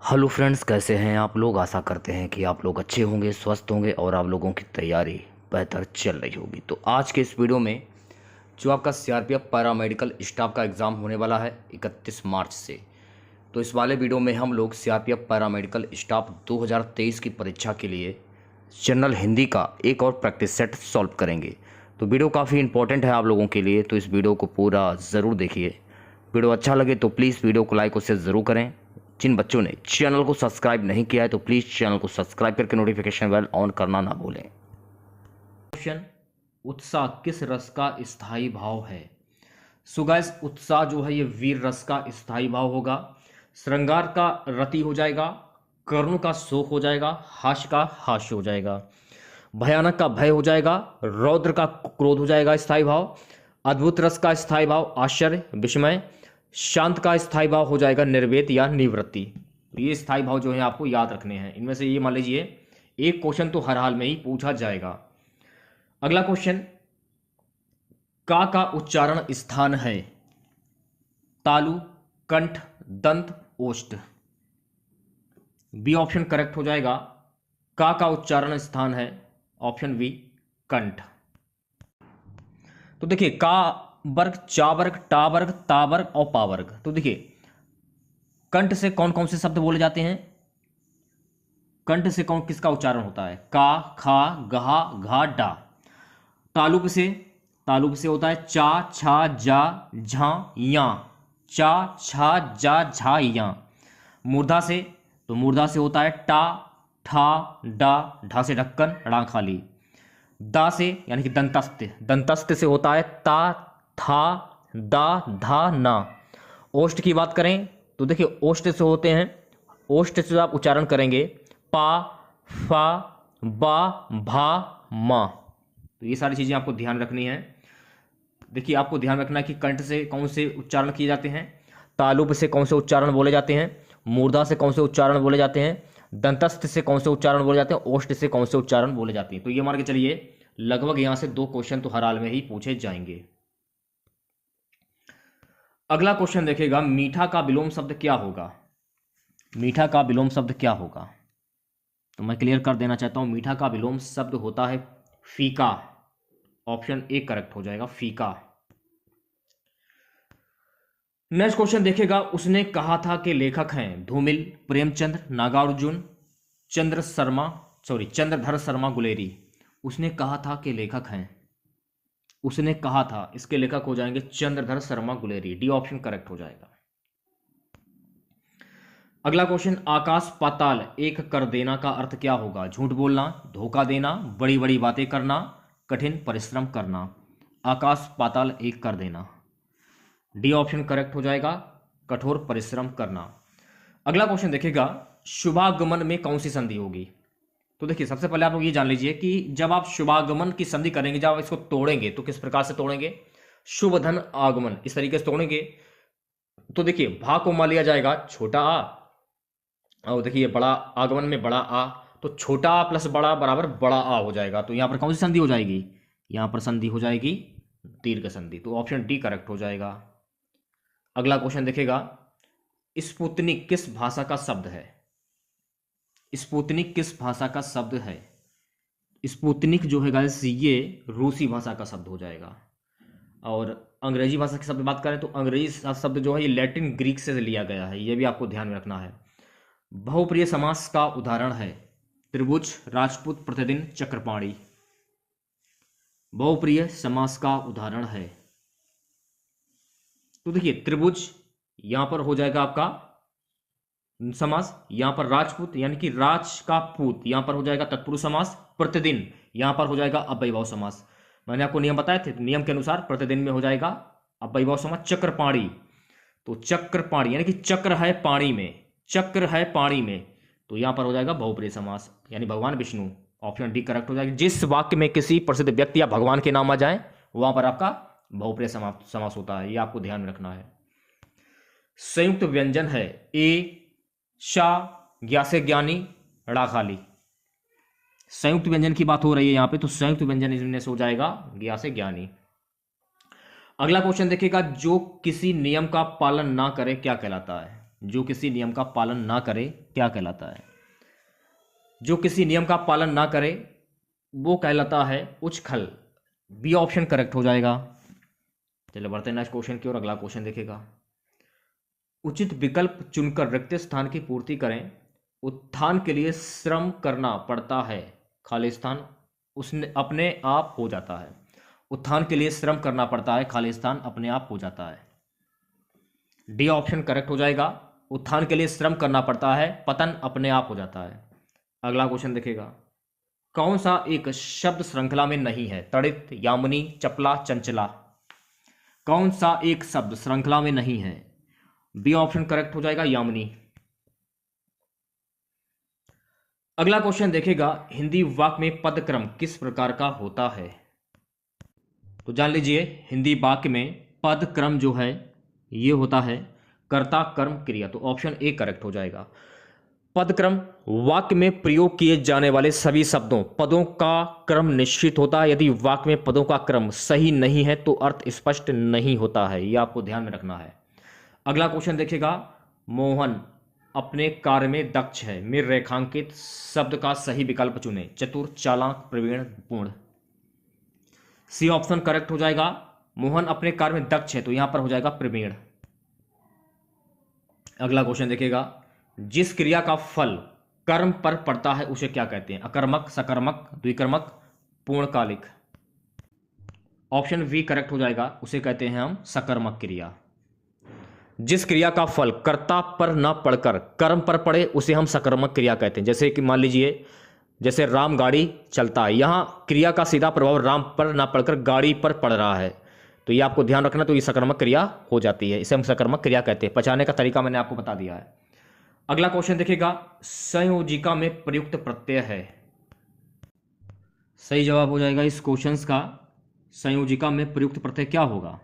Hello friends, कैसे हैं आप लोग। आशा करते हैं कि आप लोग अच्छे होंगे, स्वस्थ होंगे और आप लोगों की तैयारी बेहतर चल रही होगी। तो आज के इस वीडियो में जो आपका सीआरपीएफ पैरामेडिकल स्टाफ का एग्ज़ाम होने वाला है 31 मार्च से, तो इस वाले वीडियो में हम लोग सीआरपीएफ पैरामेडिकल स्टाफ 2023 की परीक्षा के लिए जनरल हिंदी का एक और प्रैक्टिस सेट सॉल्व करेंगे। तो वीडियो काफ़ी इंपॉर्टेंट है आप लोगों के लिए, तो इस वीडियो को पूरा ज़रूर देखिए। वीडियो अच्छा लगे तो प्लीज़ वीडियो को लाइक और शेयर ज़रूर करें। जिन बच्चों ने चैनल को सब्सक्राइब नहीं किया है तो प्लीज़ चैनल को सब्सक्राइब करके नोटिफिकेशन बेल ऑन करना ना भूलें। क्वेश्चन, उत्साह किस रस का स्थायी भाव है। सो गाइस, उत्साह जो है ये वीर रस का स्थायी भाव होगा। श्रृंगार का रति हो जाएगा, करुण का शोक हो जाएगा, हास्य का हास्य हो जाएगा, भयानक का भय हो जाएगा, रौद्र का क्रोध हो जाएगा स्थायी भाव, अद्भुत रस का स्थायी भाव आश्चर्य विस्मय, शांत का स्थायी भाव हो जाएगा निर्वेद या निवृत्ति। तो ये स्थायी भाव जो है आपको याद रखने हैं। इनमें से ये मान लीजिए एक क्वेश्चन तो हर हाल में ही पूछा जाएगा। अगला क्वेश्चन, का उच्चारण स्थान है तालु, कंठ, दंत, ओष्ठ। बी ऑप्शन करेक्ट हो जाएगा। का उच्चारण स्थान है ऑप्शन बी कंठ। तो देखिए, का वर्ग, चा वर्ग, टा वर्ग, ता वर्ग और पा वर्ग। तो देखिए, कंठ से कौन कौन से शब्द बोले जाते हैं। कंठ से कौन किसका उच्चारण होता है, का, खा, गहा, घा, डा। तालुक से होता है चा, छा, जा, झा, या। चा, छा, जा, झा, या। मूर्धा से होता है टा, ठा, डा, ढा से ढक्कन, ड़ा खाली। दा से यानी कि दंतस्थ से होता है ता, था, दा, धा, ना। ओष्ठ की बात करें तो देखिए, ओष्ठ से होते हैं, ओष्ठ से आप उच्चारण करेंगे पा, फा, बा, भा, मा। तो ये सारी चीज़ें आपको ध्यान रखनी है। देखिए, आपको ध्यान रखना है कि कंठ से कौन से उच्चारण किए जाते हैं, तालुब से कौन से उच्चारण बोले जाते हैं, मूर्धा से कौन से उच्चारण बोले जाते हैं, दंतस्थ से कौन से उच्चारण बोले जाते हैं, ओष्ठ से कौन से उच्चारण बोले जाते हैं। तो ये मान के चलिए लगभग यहां से 2 क्वेश्चन तो हर हाल में ही पूछे जाएंगे। अगला क्वेश्चन देखिएगा, मीठा का विलोम शब्द क्या होगा। मीठा का विलोम शब्द क्या होगा, तो मैं क्लियर कर देना चाहता हूं। मीठा का विलोम शब्द होता है फीका। ऑप्शन ए करेक्ट हो जाएगा, फीका। नेक्स्ट क्वेश्चन देखिएगा, उसने कहा था कि लेखक हैं धूमिल, प्रेमचंद, नागार्जुन, चंद्रधर शर्मा गुलेरी। उसने कहा था कि लेखक हैं, उसने कहा था, इसके लेखक हो जाएंगे Chandradhar Sharma Guleri. D option correct हो जाएगा। अगला क्वेश्चन, आकाश पाताल एक कर देना का अर्थ क्या होगा। झूठ बोलना, धोखा देना, बड़ी बड़ी बातें करना, कठिन परिश्रम करना। आकाश पाताल एक कर देना। डी ऑप्शन करेक्ट हो जाएगा, कठोर परिश्रम करना। अगला क्वेश्चन देखिएगा, शुभागमन में कौन सी संधि होगी। तो देखिए, सबसे पहले आप लोग ये जान लीजिए कि जब आप शुभागमन की संधि करेंगे, जब आप इसको तोड़ेंगे तो किस प्रकार से तोड़ेंगे। शुभ धन आगमन, इस तरीके से तोड़ेंगे। तो देखिए, भा को मान लिया जाएगा छोटा आ, और देखिए बड़ा आगमन में बड़ा आ, तो छोटा आ प्लस बड़ा बराबर बड़ा आ हो जाएगा। तो यहां पर कौन सी संधि हो जाएगी, यहां पर संधि हो जाएगी दीर्घ संधि। तो ऑप्शन डी करेक्ट हो जाएगा। अगला क्वेश्चन देखेगा, स्पुतनिक किस भाषा का शब्द है। स्पुतनिक किस भाषा का शब्द है। स्पुतनिक जो है गाइस, ये रूसी भाषा का शब्द हो जाएगा। और अंग्रेजी भाषा की शब्द बात करें तो अंग्रेजी शब्द जो है ये लैटिन ग्रीक से लिया गया है, ये भी आपको ध्यान में रखना है। बहुप्रिय समास का उदाहरण है त्रिभुज, राजपूत, प्रतिदिन, चक्रपाणी। बहुप्रिय समास का उदाहरण है, तो देखिए त्रिभुज यहां पर हो जाएगा आपका समास, यहां पर राजपूत यानी कि राज का पूत, यहां पर हो जाएगा तत्पुरुष समास। प्रतिदिन यहां पर हो जाएगा अव्ययभाव समास। मैंने आपको नियम बताए थे, नियम के अनुसार प्रतिदिन में हो जाएगा अव्ययभाव समास। चक्रपाणी, तो चक्रपाणी यानी कि चक्र है पाणी में, चक्र है पाणी में, तो यहां पर हो जाएगा बहुप्रिय समास यानी भगवान विष्णु। ऑप्शन डी करेक्ट हो जाएगा। जिस वाक्य में किसी प्रसिद्ध व्यक्ति या भगवान के नाम आ जाए वहां पर आपका बहुप्रिय समास होता है, ये आपको ध्यान में रखना है। संयुक्त व्यंजन है ए शा, ज्ञा से ज्ञानी, ड़ा खाली। संयुक्त व्यंजन की बात हो रही है यहां पे, तो संयुक्त व्यंजन इनमें से हो जाएगा ज्ञा से ज्ञानी। अगला क्वेश्चन देखिएगा, जो किसी नियम का पालन ना करे क्या कहलाता है। जो किसी नियम का पालन ना करे क्या कहलाता है? जो किसी नियम का पालन ना करे वो कहलाता है उछखल। बी ऑप्शन करेक्ट हो जाएगा। चलिए बढ़ते हैं नेक्स्ट क्वेश्चन की ओर। अगला क्वेश्चन देखेगा, उचित विकल्प चुनकर रिक्त स्थान की पूर्ति करें। उत्थान के लिए श्रम करना पड़ता है, खाली स्थान उसने अपने आप हो जाता है। उत्थान के लिए श्रम करना पड़ता है, खाली स्थान अपने आप हो जाता है। डी ऑप्शन करेक्ट हो जाएगा। उत्थान के लिए श्रम करना पड़ता है, पतन अपने आप हो जाता है। अगला क्वेश्चन देखेगा, कौन सा एक शब्द श्रृंखला में नहीं है? तड़ित, यामिनी, चपला, चंचला। कौन सा एक शब्द श्रृंखला में नहीं है? बी ऑप्शन करेक्ट हो जाएगा, यामिनी। अगला क्वेश्चन देखेगा, हिंदी वाक्य में पदक्रम किस प्रकार का होता है? तो जान लीजिए, हिंदी वाक्य में पदक्रम जो है ये होता है कर्ता कर्म क्रिया। तो ऑप्शन ए करेक्ट हो जाएगा। पदक्रम वाक्य में प्रयोग किए जाने वाले सभी शब्दों पदों का क्रम निश्चित होता है। यदि वाक्य में पदों का क्रम सही नहीं है तो अर्थ स्पष्ट नहीं होता है, यह आपको ध्यान में रखना है। अगला क्वेश्चन देखेगा, मोहन अपने कार्य में दक्ष है में रेखांकित शब्द का सही विकल्प चुने। चतुर, चालाक, प्रवीण, पूर्ण। सी ऑप्शन करेक्ट हो जाएगा। मोहन अपने कार्य में दक्ष है तो यहां पर हो जाएगा प्रवीण। अगला क्वेश्चन देखेगा, जिस क्रिया का फल कर्म पर पड़ता है उसे क्या कहते हैं? अकर्मक, सकर्मक, द्विकर्मक, पूर्णकालिक। ऑप्शन बी करेक्ट हो जाएगा। उसे कहते हैं हम सकर्मक क्रिया। जिस क्रिया का फल कर्ता पर न पड़कर कर्म पर पड़े उसे हम सकर्मक क्रिया कहते हैं। जैसे कि मान लीजिए, जैसे राम गाड़ी चलता है, यहां क्रिया का सीधा प्रभाव राम पर न पड़कर गाड़ी पर पड़ रहा है, तो ये आपको ध्यान रखना। तो ये सकर्मक क्रिया हो जाती है, इसे हम सकर्मक क्रिया कहते हैं। पचाने का तरीका मैंने आपको बता दिया है। अगला क्वेश्चन देखिएगा, संयोजिका में प्रयुक्त प्रत्यय है। सही जवाब हो जाएगा इस क्वेश्चन का, संयोजिका में प्रयुक्त प्रत्यय क्या होगा?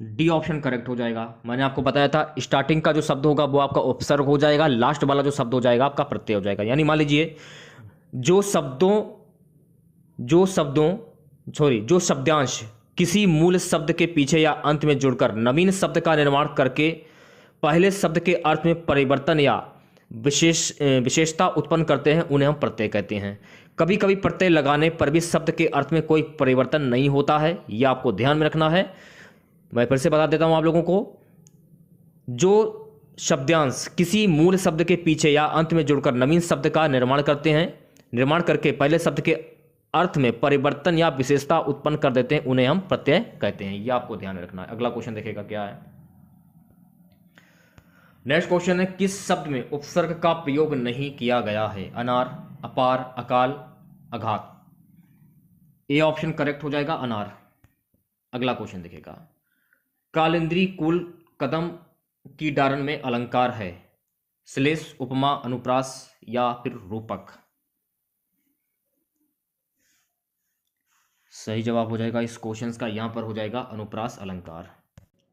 डी ऑप्शन करेक्ट हो जाएगा। मैंने आपको बताया था स्टार्टिंग का जो शब्द होगा वो आपका उपसर्ग हो जाएगा, लास्ट वाला जो शब्द हो जाएगा आपका प्रत्यय हो जाएगा। यानी मान लीजिए जो शब्दांश किसी मूल शब्द के पीछे या अंत में जुड़कर नवीन शब्द का निर्माण करके पहले शब्द के अर्थ में परिवर्तन या विशेषता उत्पन्न करते हैं उन्हें हम प्रत्यय कहते हैं। कभी कभी प्रत्यय लगाने पर भी शब्द के अर्थ में कोई परिवर्तन नहीं होता है, यह आपको ध्यान में रखना है। मैं फिर से बता देता हूं आप लोगों को, जो शब्दांश किसी मूल शब्द के पीछे या अंत में जुड़कर नवीन शब्द का निर्माण करते हैं, निर्माण करके पहले शब्द के अर्थ में परिवर्तन या विशेषता उत्पन्न कर देते हैं, उन्हें हम प्रत्यय कहते हैं। यह आपको ध्यान में रखना है। अगला क्वेश्चन देखेगा क्या है। नेक्स्ट क्वेश्चन है, किस शब्द में उपसर्ग का प्रयोग नहीं किया गया है? अनार, अपार, अकाल, अघात। ए ऑप्शन करेक्ट हो जाएगा, अनार। अगला क्वेश्चन देखेगा, कालिंद्री कुल कदम की डारण में अलंकार है। श्लेष, उपमा, अनुप्रास या फिर रूपक। सही जवाब हो जाएगा इस क्वेश्चन का, यहां पर हो जाएगा अनुप्रास अलंकार।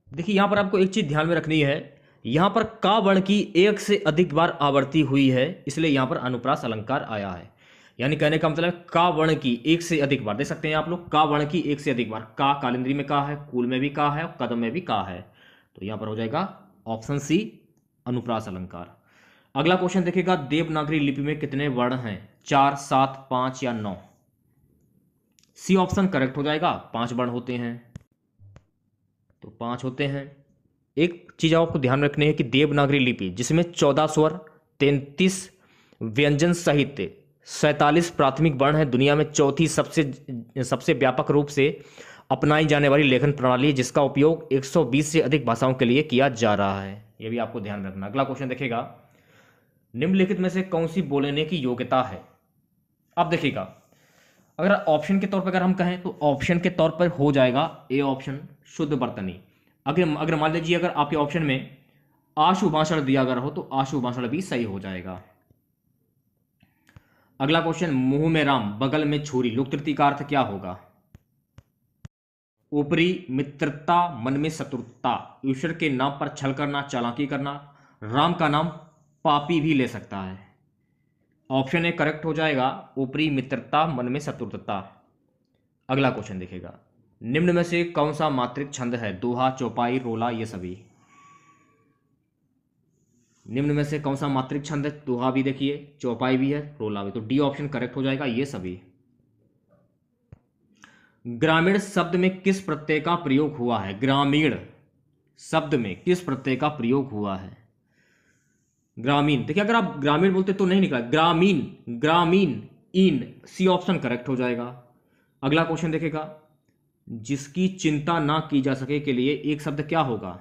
देखिए यहां पर आपको एक चीज ध्यान में रखनी है, यहां पर का वर्ण की एक से अधिक बार आवृत्ति हुई है, इसलिए यहां पर अनुप्रास अलंकार आया है। यानी कहने का मतलब का वर्ण की एक से अधिक बार, देख सकते हैं आप लोग, का वर्ण की एक से अधिक बार, का कालिंद्री में का है, कुल में भी का है और कदम में भी का है, तो यहां पर हो जाएगा ऑप्शन सी अनुप्रास अलंकार। अगला क्वेश्चन देखिएगा, देवनागरी लिपि में कितने वर्ण हैं? 4, 7, 5 या 9। सी ऑप्शन करेक्ट हो जाएगा, 5 वर्ण होते हैं, तो 5 होते हैं। एक चीज आपको ध्यान रखनी है कि देवनागरी लिपि जिसमें 14 स्वर, 33 व्यंजन सहित 47 प्राथमिक वर्ण है, दुनिया में चौथी सबसे व्यापक रूप से अपनाई जाने वाली लेखन प्रणाली है, जिसका उपयोग 120 से अधिक भाषाओं के लिए किया जा रहा है। यह भी आपको ध्यान रखना। अगला क्वेश्चन देखिएगा, निम्नलिखित में से कौन सी बोलने की योग्यता है? अब देखिएगा, अगर ऑप्शन के तौर पर अगर हम कहें तो ऑप्शन के तौर पर हो जाएगा ए ऑप्शन, शुद्ध वर्तनी। अगर मान लीजिए अगर आपके ऑप्शन में आशु भाषण दिया अगर हो तो आशु भाषण भी सही हो जाएगा। अगला क्वेश्चन, मुंह में राम बगल में छुरी, लोक तृतीय का अर्थ क्या होगा? ऊपरी मित्रता, मन में शत्रुता, ईश्वर के नाम पर छल करना, चालाकी करना, राम का नाम पापी भी ले सकता है। ऑप्शन ए करेक्ट हो जाएगा, ऊपरी मित्रता, मन में शत्रुता। अगला क्वेश्चन देखेगा, निम्न में से कौन सा मात्रिक छंद है? दोहा, चौपाई, रोला, ये सभी। निम्न में से कौन सा मात्रिक छंद है? दोहा भी देखिए, चौपाई भी है, रोला भी। तो डी ऑप्शन करेक्ट हो जाएगा ये सभी। ग्रामीण शब्द में किस प्रत्यय का प्रयोग हुआ है? ग्रामीण शब्द में किस प्रत्यय का प्रयोग हुआ है? ग्रामीण। देखिए अगर आप ग्रामीण बोलते तो नहीं निकला, ग्रामीण, ग्रामीण, इन, सी ऑप्शन करेक्ट हो जाएगा। अगला क्वेश्चन देखेगा, जिसकी चिंता ना की जा सके के लिए एक शब्द क्या होगा?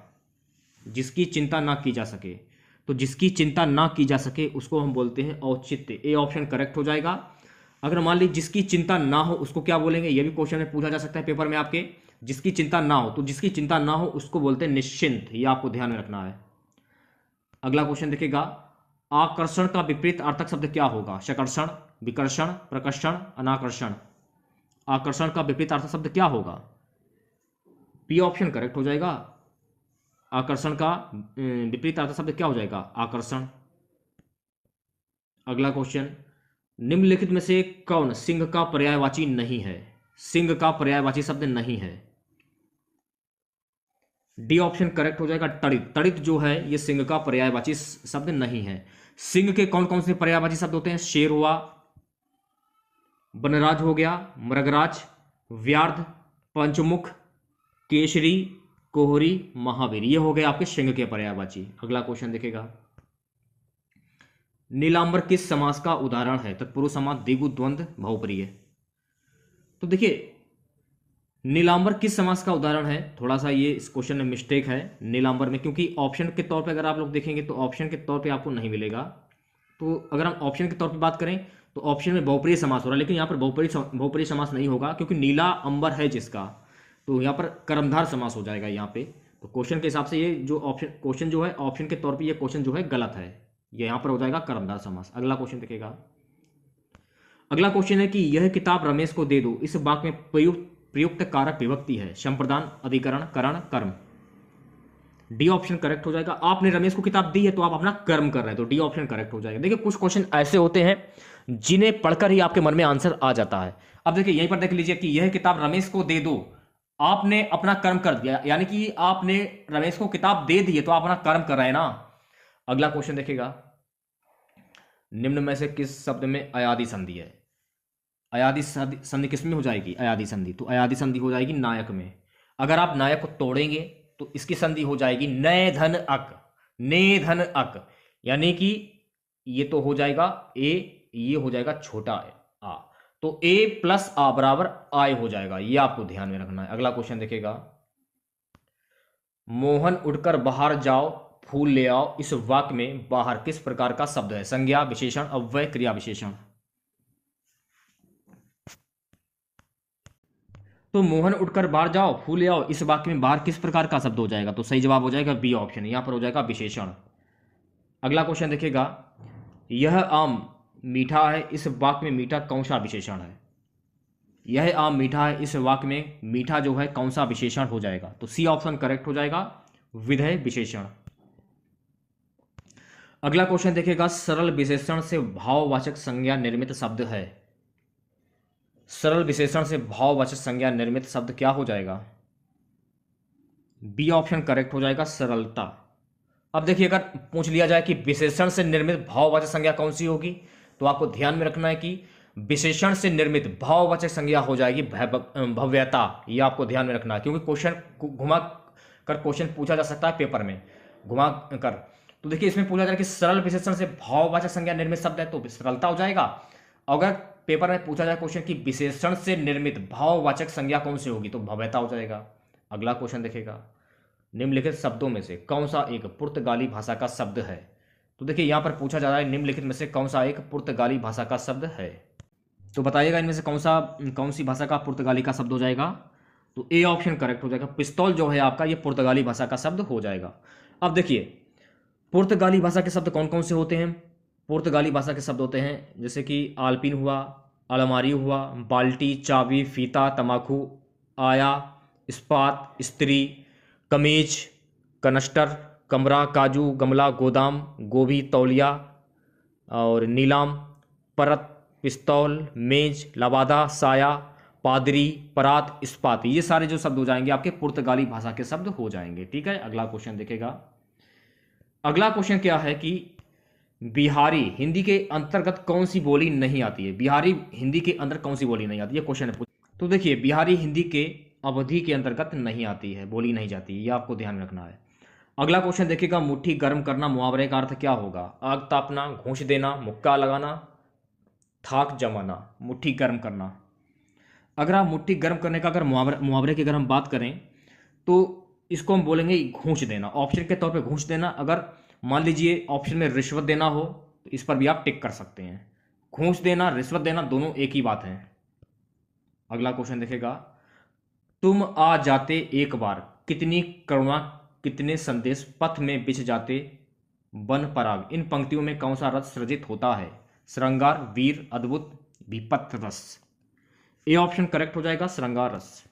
जिसकी चिंता ना की जा सके, तो जिसकी चिंता ना की जा सके उसको हम बोलते हैं औचित्य। ए ऑप्शन करेक्ट हो जाएगा। अगर मान ली जिसकी चिंता ना हो उसको क्या बोलेंगे? ये भी क्वेश्चन में पूछा जा सकता है पेपर में आपके। जिसकी चिंता ना हो, तो जिसकी चिंता ना हो उसको बोलते हैं निश्चिंत। ये आपको ध्यान में रखना है। अगला क्वेश्चन देखेगा, आकर्षण का विपरीत अर्थक शब्द क्या होगा? शकर्षण, विकर्षण, प्रकर्षण, अनाकर्षण। आकर्षण का विपरीत अर्थक शब्द क्या होगा? पी ऑप्शन करेक्ट हो जाएगा। आकर्षण का विपरीत अर्थक शब्द क्या हो जाएगा? आकर्षण। अगला क्वेश्चन, निम्नलिखित में से कौन सिंह का पर्यायवाची नहीं है? सिंह का पर्यायवाची शब्द नहीं है। डी ऑप्शन करेक्ट हो जाएगा, तड़ित। तड़ित जो है ये सिंह का पर्यायवाची शब्द नहीं है। सिंह के कौन कौन से पर्यायवाची शब्द होते हैं? शेर हुआ, वनराज हो गया, मृगराज, व्याघ्र, पंचमुख, केसरी, कोहरी, महावीर। ये हो गए आपके सिंह के पर्यायवाची। अगला क्वेश्चन देखेगा, नीलांबर किस समास का उदाहरण है? तत्पुरुष समास, द्विगु, द्वंद्व, बहुप्रिय। तो देखिए नीलांबर किस समास का उदाहरण है? थोड़ा सा ये इस क्वेश्चन में मिस्टेक है नीलांबर में, क्योंकि ऑप्शन के तौर पे अगर आप लोग देखेंगे तो ऑप्शन के तौर पे आपको नहीं मिलेगा। तो अगर हम ऑप्शन के तौर पे बात करें तो ऑप्शन में बहुप्रिय समास हो रहा है, लेकिन यहाँ पर बहुप्रिय समास नहीं होगा, क्योंकि नीला अंबर है जिसका, तो यहाँ पर कर्मधार समास हो जाएगा यहाँ पे। तो क्वेश्चन के हिसाब से ये जो ऑप्शन क्वेश्चन जो है ऑप्शन के तौर पे ये क्वेश्चन जो है गलत है। ये यहाँ पर हो जाएगा कर्मधार समास। अगला क्वेश्चन देखेगा, अगला क्वेश्चन है कि यह किताब रमेश को दे दो, इस वाक्य में प्रयुक्त कारक विभक्ति है? संप्रदान, अधिकरण, करण, कर्म। डी ऑप्शन करेक्ट हो जाएगा। आपने रमेश को किताब दी है तो आप अपना कर्म कर रहे हैं, तो डी ऑप्शन करेक्ट हो जाएगा। देखिए कुछ क्वेश्चन ऐसे होते हैं जिन्हें पढ़कर ही आपके मन में आंसर आ जाता है। अब देखिए यहीं पर देख लीजिए कि यह किताब रमेश को दे दो, आपने अपना कर्म कर दिया, यानी कि आपने रमेश को किताब दे दी है तो आप अपना कर्म कर रहे हैं ना। अगला क्वेश्चन देखिएगा, निम्न में से किस शब्द में अयादि संधि है? अयादि संधि किस में हो जाएगी? अयादि संधि। तो अयादि संधि हो जाएगी नायक में। अगर आप नायक को तोड़ेंगे तो इसकी संधि हो जाएगी नय धन अक, ने धन अक, यानी कि ये तो हो जाएगा ए, ये हो जाएगा छोटा आ, तो ए प्लस आ बराबर आय हो जाएगा। ये आपको ध्यान में रखना है। अगला क्वेश्चन देखेगा, मोहन उठकर बाहर जाओ, फूल ले आओ, इस वाक्य में बाहर किस प्रकार का शब्द है? संज्ञा, विशेषण, अव्यय, क्रिया विशेषण। तो मोहन उठकर बाहर जाओ, फूल ले आओ, इस वाक्य में बाहर किस प्रकार का शब्द हो जाएगा? तो सही जवाब हो जाएगा बी ऑप्शन, यहां पर हो जाएगा विशेषण। अगला क्वेश्चन देखिएगा, यह आम मीठा है, इस वाक्य में मीठा कौन सा विशेषण है? यह आम मीठा है, इस वाक्य में मीठा जो है कौन सा विशेषण हो जाएगा? तो सी ऑप्शन करेक्ट हो जाएगा, विधेय विशेषण। अगला क्वेश्चन देखिएगा, सरल विशेषण से भाववाचक संज्ञा निर्मित शब्द है। सरल विशेषण से भाववाचक संज्ञा निर्मित शब्द क्या हो जाएगा? बी ऑप्शन करेक्ट हो जाएगा, सरलता। अब देखिए अगर पूछ लिया जाए कि विशेषण से निर्मित भाववाचक संज्ञा कौन सी होगी, तो आपको ध्यान में रखना है कि विशेषण से निर्मित भाववाचक संज्ञा हो जाएगी भव्यता। ये आपको ध्यान में रखना है, क्योंकि क्वेश्चन घुमा कर क्वेश्चन पूछा जा सकता है पेपर में घुमा कर। तो देखिए इसमें पूछा जाए कि सरल विशेषण से भाववाचक संज्ञा निर्मित शब्द है तो सरलता हो जाएगा। अगर पेपर में पूछा जाए क्वेश्चन कि विशेषण से निर्मित भाववाचक संज्ञा कौन सी होगी, तो भव्यता हो जाएगा। अगला क्वेश्चन देखेगा, निम्नलिखित शब्दों में से कौन सा एक पुर्तगाली भाषा का शब्द है? तो देखिए यहां पर पूछा जा रहा है निम्नलिखित में से कौन सा एक पुर्तगाली भाषा का शब्द है, तो बताइएगा इनमें से कौन सी भाषा का पुर्तगाली का शब्द हो जाएगा? तो ए ऑप्शन करेक्ट हो जाएगा, पिस्तौल जो है आपका ये पुर्तगाली भाषा का शब्द हो जाएगा। अब देखिए पुर्तगाली भाषा के शब्द कौन कौन से होते हैं? पुर्तगाली भाषा के शब्द होते हैं जैसे कि आलपिन हुआ, अलमारी हुआ, बाल्टी, चाबी, फीता, तमाकू, आया, इस्पात, स्त्री, कमीज, कनस्टर, कमरा, काजू, गमला, गोदाम, गोभी, तौलिया और नीलाम, परत, पिस्तौल, मेज, लवादा, साया, पादरी, परात, इस्पात। ये सारे जो शब्द हो जाएंगे आपके पुर्तगाली भाषा के शब्द हो जाएंगे। ठीक है, अगला क्वेश्चन देखेगा, अगला क्वेश्चन क्या है कि बिहारी हिंदी के अंतर्गत कौन सी बोली नहीं आती है? बिहारी हिंदी के अंदर कौन सी बोली नहीं आती है, क्वेश्चन है। तो देखिए, बिहारी हिंदी के अवधि के अंतर्गत नहीं आती है, बोली नहीं जाती है, ये आपको ध्यान में रखना है। अगला क्वेश्चन देखिएगा, मुट्ठी गर्म करना मुहावरे का अर्थ क्या होगा? आग तापना, घूंस देना, मुक्का लगाना, थाक जमाना। मुट्ठी गर्म करना, अगर आप मुट्ठी गर्म करने का अगर मुहावरे की अगर हम बात करें तो इसको हम बोलेंगे घूंस देना, ऑप्शन के तौर पे घूंस देना। अगर मान लीजिए ऑप्शन में रिश्वत देना हो तो इस पर भी आप टिक कर सकते हैं। घूंस देना, रिश्वत देना, दोनों एक ही बात है। अगला क्वेश्चन देखेगा, तुम आ जाते एक बार, कितनी करुणा, कितने संदेश पथ में बिछ जाते वन पराग। इन पंक्तियों में कौन सा रस सृजित होता है? श्रृंगार, वीर, अद्भुत, विपत्त रस। ए ऑप्शन करेक्ट हो जाएगा, श्रृंगार रस।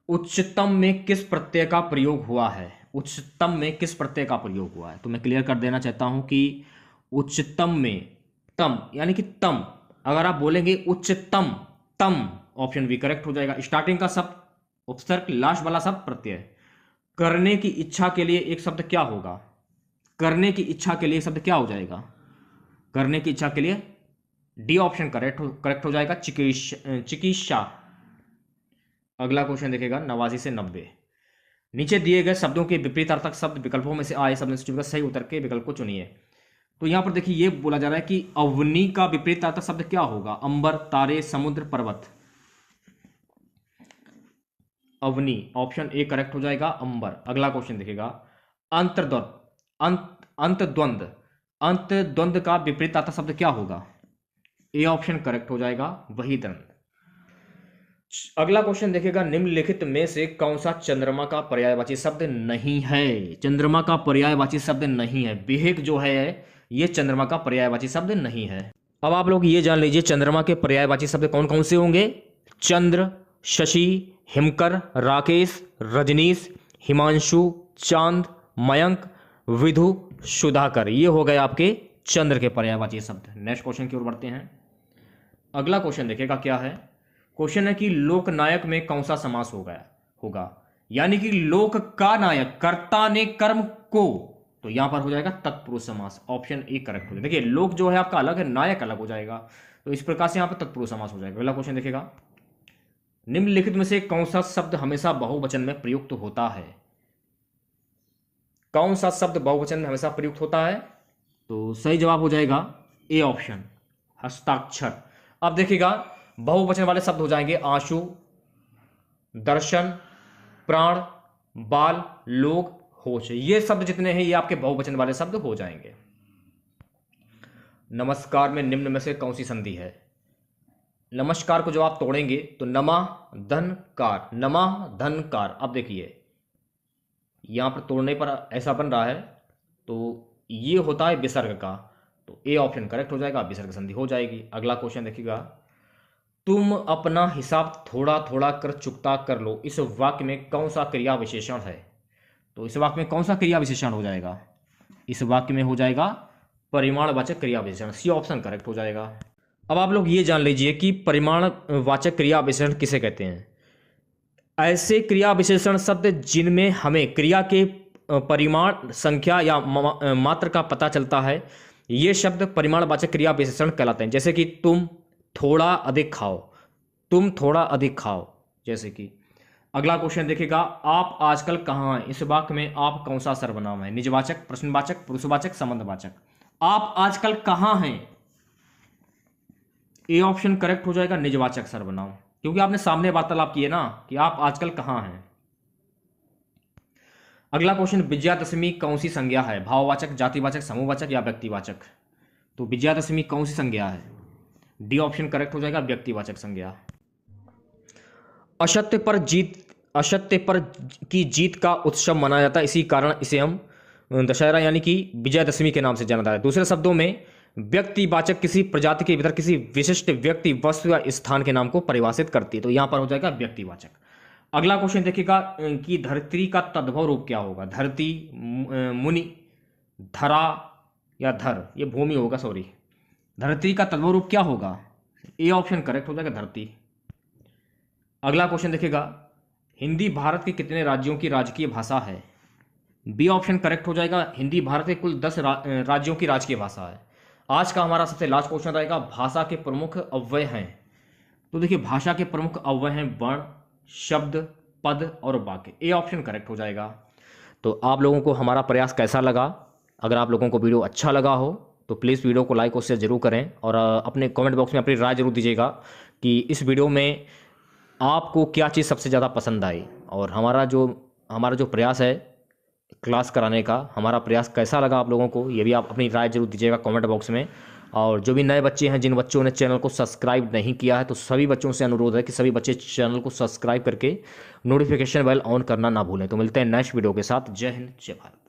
उच्चतम में किस प्रत्यय का प्रयोग हुआ है? उच्चतम में किस प्रत्यय का प्रयोग हुआ है? तो मैं क्लियर कर देना चाहता हूं कि उच्चतम में तम यानी कि तम, अगर आप बोलेंगे उच्चतम तम, ऑप्शन बी करेक्ट हो जाएगा। स्टार्टिंग का शब्द उपसर्ग, लास्ट वाला शब्द प्रत्यय। करने की इच्छा के लिए एक शब्द क्या होगा? करने की इच्छा के लिए शब्द क्या हो जाएगा? करने की इच्छा के लिए डी ऑप्शन करेक्ट हो जाएगा, चिकित्सा। अगला क्वेश्चन देखेगा, 89 से 90। नीचे दिए गए शब्दों के विपरीतार्थक शब्द विकल्पों में से आए शब्द सूची का सही उत्तर के विकल्प को चुनिए। तो यहां पर देखिए, ये बोला जा रहा है कि अवनी का विपरीतार्थक शब्द क्या होगा? अंबर, तारे, समुद्र, पर्वत। अवनी, ऑप्शन ए करेक्ट हो जाएगा, अंबर। अगला क्वेश्चन देखेगा, अंतद्वंद, अंतद्वंद का विपरीतार्थक शब्द क्या होगा? ए ऑप्शन करेक्ट हो जाएगा, वही दंड। अगला क्वेश्चन देखेगा, निम्नलिखित में से कौन सा चंद्रमा का पर्यायवाची शब्द नहीं है? चंद्रमा का पर्यायवाची शब्द नहीं है। विवेक जो है ये चंद्रमा का पर्यायवाची शब्द नहीं है। अब आप लोग ये जान लीजिए चंद्रमा के पर्यायवाची शब्द कौन कौन से होंगे? चंद्र, शशि, हिमकर, राकेश, रजनीश, हिमांशु, चांद, मयंक, विधु, सुधाकर। ये हो गए आपके चंद्र के पर्यायवाची शब्द। नेक्स्ट क्वेश्चन की ओर बढ़ते हैं। अगला क्वेश्चन देखिएगा क्या है। क्वेश्चन है कि लोकनायक में कौन सा समास होगा, यानी कि लोक का नायक, कर्ता ने कर्म को, तो यहां पर हो जाएगा तत्पुरुष समास। ऑप्शन ए करेक्ट हो जाएगा। देखिए, लोक जो है आपका अलग है, नायक अलग हो जाएगा, तो इस प्रकार से यहां पर तत्पुरुष समास हो जाएगा। अगला क्वेश्चन देखिएगा, निम्नलिखित में से कौन सा शब्द हमेशा बहुवचन में प्रयुक्त होता है? कौन सा शब्द बहुवचन में हमेशा प्रयुक्त होता है? तो सही जवाब हो जाएगा ए ऑप्शन, हस्ताक्षर। अब देखिएगा, बहुवचन वाले शब्द हो जाएंगे आंसू, दर्शन, प्राण, बाल, लोग, होश। ये शब्द जितने हैं ये आपके बहुवचन वाले शब्द हो जाएंगे। नमस्कार में निम्न में से कौन सी संधि है? नमस्कार को जब आप तोड़ेंगे तो नमा धनकार, नमा धनकार। अब देखिए, यहां पर तोड़ने पर ऐसा बन रहा है, तो ये होता है विसर्ग का, तो ए ऑप्शन करेक्ट हो जाएगा, विसर्ग संधि हो जाएगी। अगला क्वेश्चन देखिएगा, तुम अपना हिसाब थोड़ा थोड़ा कर चुकता कर लो, इस वाक्य में कौन सा क्रिया विशेषण है? तो इस वाक्य में कौन सा क्रिया विशेषण हो जाएगा? इस वाक्य में हो जाएगा परिमाणवाचक क्रिया विशेषण, सी ऑप्शन करेक्ट हो जाएगा। अब आप लोग ये जान लीजिए कि परिमाणवाचक क्रिया विशेषण किसे कहते हैं। ऐसे क्रिया विशेषण शब्द जिनमें हमें क्रिया के परिमाण, संख्या या मात्र का पता चलता है, ये शब्द परिमाणवाचक क्रिया विशेषण कहलाते हैं। जैसे कि तुम थोड़ा अधिक खाओ, तुम थोड़ा अधिक खाओ। जैसे कि अगला क्वेश्चन देखिएगा, आप आजकल कहाँ हैं? इस वाक्य में आप कौन सा सर्वनाम है? निजवाचक, प्रश्नवाचक, पुरुषवाचक, संबंधवाचक। आप आजकल कहाँ हैं? ए ऑप्शन करेक्ट हो जाएगा, निजवाचक सर्वनाम, क्योंकि आपने सामने वार्तालाप किए ना कि आप आजकल कहाँ हैं। अगला क्वेश्चन, विजयादशमी कौन सी संज्ञा है? भाववाचक, जातिवाचक, समूहवाचक या व्यक्तिवाचक? तो विजयादशमी कौन सी संज्ञा है? डी ऑप्शन करेक्ट हो जाएगा, व्यक्तिवाचक संज्ञा। असत्य पर की जीत का उत्सव मनाया जाता है, इसी कारण इसे हम दशहरा यानी कि विजयादशमी के नाम से जाना जाता है। दूसरे शब्दों में व्यक्तिवाचक किसी प्रजाति के भीतर किसी विशिष्ट व्यक्ति, वस्तु या स्थान के नाम को परिभाषित करती है, तो यहां पर हो जाएगा व्यक्तिवाचक। अगला क्वेश्चन देखिएगा कि धरती का तद्भव रूप क्या होगा? धरती, मुनि, धरा या धर, ये भूमि होगा, सॉरी। धरती का तद्भव रूप क्या होगा? ए ऑप्शन करेक्ट हो जाएगा, धरती। अगला क्वेश्चन देखिएगा, हिंदी भारत के कितने राज्यों की राजकीय भाषा है? बी ऑप्शन करेक्ट हो जाएगा। हिंदी भारत के कुल 10 राज्यों की राजकीय भाषा है। आज का हमारा सबसे लास्ट क्वेश्चन रहेगा, भाषा के प्रमुख अव्यय हैं। तो देखिए, भाषा के प्रमुख अव्यय हैं वर्ण, शब्द, पद और वाक्य। ए ऑप्शन करेक्ट हो जाएगा। तो आप लोगों को हमारा प्रयास कैसा लगा? अगर आप लोगों को वीडियो अच्छा लगा हो तो प्लीज़ वीडियो को लाइक और शेयर जरूर करें, और अपने कमेंट बॉक्स में अपनी राय जरूर दीजिएगा कि इस वीडियो में आपको क्या चीज़ सबसे ज़्यादा पसंद आई, और हमारा जो प्रयास है क्लास कराने का, हमारा प्रयास कैसा लगा आप लोगों को, ये भी आप अपनी राय जरूर दीजिएगा कमेंट बॉक्स में। और जो भी नए बच्चे हैं, जिन बच्चों ने चैनल को सब्सक्राइब नहीं किया है, तो सभी बच्चों से अनुरोध है कि सभी बच्चे चैनल को सब्सक्राइब करके नोटिफिकेशन बेल ऑन करना ना भूलें। तो मिलते हैं नेक्स्ट वीडियो के साथ। जय हिंद, जय भारत।